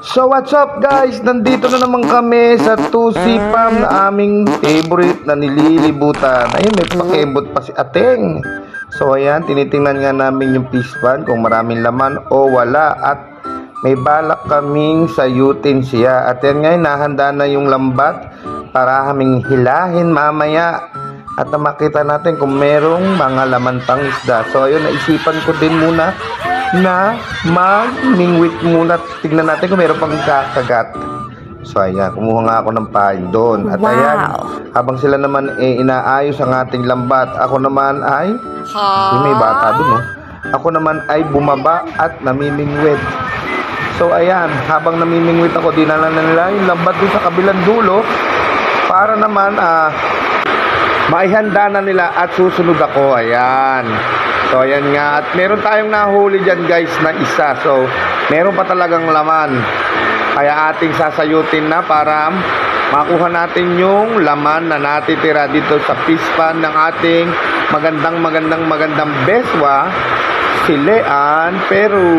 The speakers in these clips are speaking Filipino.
So what's up guys? Nandito na naman kami sa 2C Farm na aming favorite na nililibutan. Ayun, may pakembot pa si Ateng. So ayan, tinitingnan nga namin yung fish pan kung maraming laman o wala. At may balak kaming sayutin siya. At yan nga, nahanda na yung lambat para kaming hilahin mamaya. At makita natin kung merong mga laman pang isda. So ayun, naisipan ko din muna na mag-mingwit muna. Tignan natin kung meron pang kakagat. So ayan, kumuha nga ako ng pain doon. At ayan, habang sila naman inaayos ang ating lambat, ako naman ay may bata doon, no? Ako naman ay bumaba at namimingwit. So ayan, habang namimingwit ako, dinala na nila yung lambat doon sa kabilang dulo para naman maihanda na nila at susunod ako. Ayan. So ayan nga, at meron tayong nahuli dyan guys na isa. So meron pa talagang laman, kaya ating sasayutin na para makuha natin yung laman na natitira dito sa fish pan ng ating magandang beswa, Silean, Peru.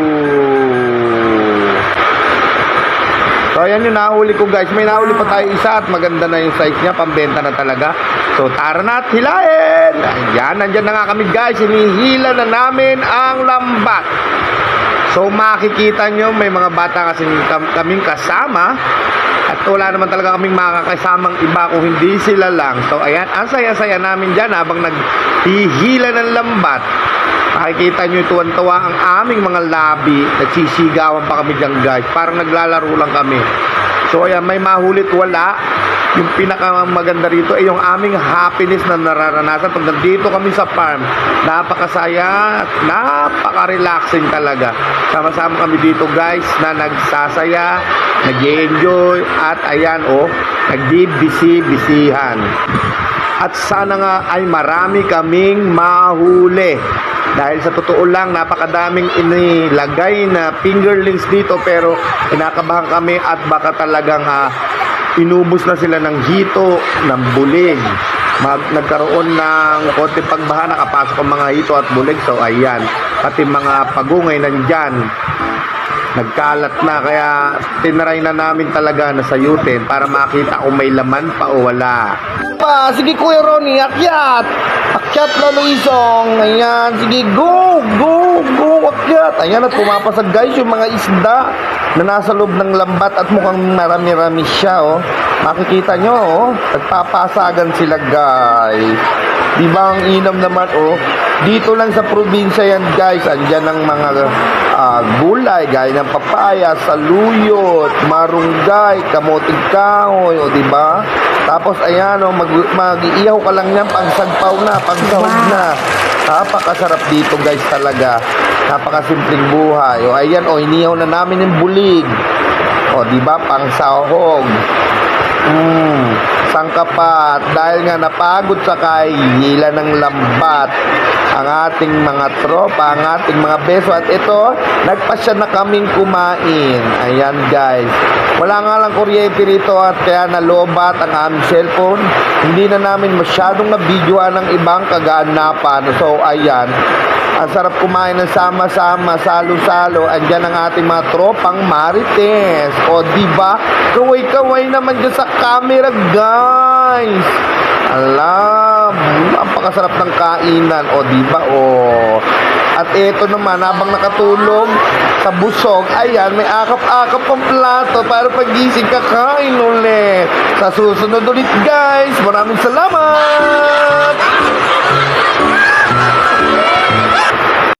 So ayan yung nahuli ko guys. May nahuli pa tayo isa at maganda na yung size niya, pambenta na talaga. So tara na at hilahin. Ayan, nandyan na nga kami guys. Hinihila na namin ang lambat. So makikita nyo, may mga bata kasi kaming kasama. At wala naman talaga kaming makakasamang iba kung hindi sila lang. So ayan, ang saya-saya namin dyan habang naghihila ng lambat. Makikita nyo tuwan-tuwa ang aming mga labi. Nagsisigawan pa kami dyan guys. Parang naglalaro lang kami. So ayan, may mahulit wala. Yung pinakamaganda rito ay yung aming happiness na nararanasan pag nandito kami sa farm. Napakasaya, napaka-relaxing talaga. Sama-sama kami dito guys na nagsasaya, nag-enjoy at ayan nagbibisi-bisihan. At sana nga ay marami kaming mahuli. Dahil sa totoo lang, napakadaming inilagay na fingerlings dito, pero kinakabahan kami at baka talagang inubos na sila ng hito, ng bulig. Nagkaroon ng konti pagbaha, nakapasok ang mga hito at bulig. So ayan, pati mga pagungay nandyan, nagkalat na, kaya tinry na namin talaga na sayutin para makita kung may laman pa o wala. Sige Kuya Ronnie, akyat lalo isong. Ayan, sige, go, akyat. Ayan, at pumapasag guys yung mga isda na nasa loob ng lambat at mukhang marami-rami siya, makikita nyo, nagpapasagan sila guys. Diba ang inam naman, dito lang sa probinsya yan guys. Andyan ang mga gulay, gaya ng papaya, saluyot, marunggay, kamoting kahoy, diba? Tapos ayan, mag-iihaw ka lang yan, pangsagpaw na, pangsahog na. Napakasarap dito guys talaga. Napakasimpleng buhay. Ayan, inihaw na namin yung bulig. Diba, pangsahog. Sangkapat. Dahil nga napagod sa kahihila ng lambat ang ating mga tropa, ang ating mga beso. At ito, nagpasya na kaming kumain. Ayan guys. Wala nga lang kuryente rito at kaya nalobat ang aming cellphone. Hindi na namin masyadong nabidyoan ng ibang kaganapan. So ayan, ang sarap kumain ng sama-sama, salo-salo. Andyan ang ating mga tropang marites. Diba? Kaway-kaway naman dyan sa camera, guys. Alam, napakasarap ng kainan. Diba? At ito naman, habang nakatulog sa busog, ayan, may akap-akap pang plato para pagising kakain ulit. Sa susunod ulit, guys. Maraming salamat!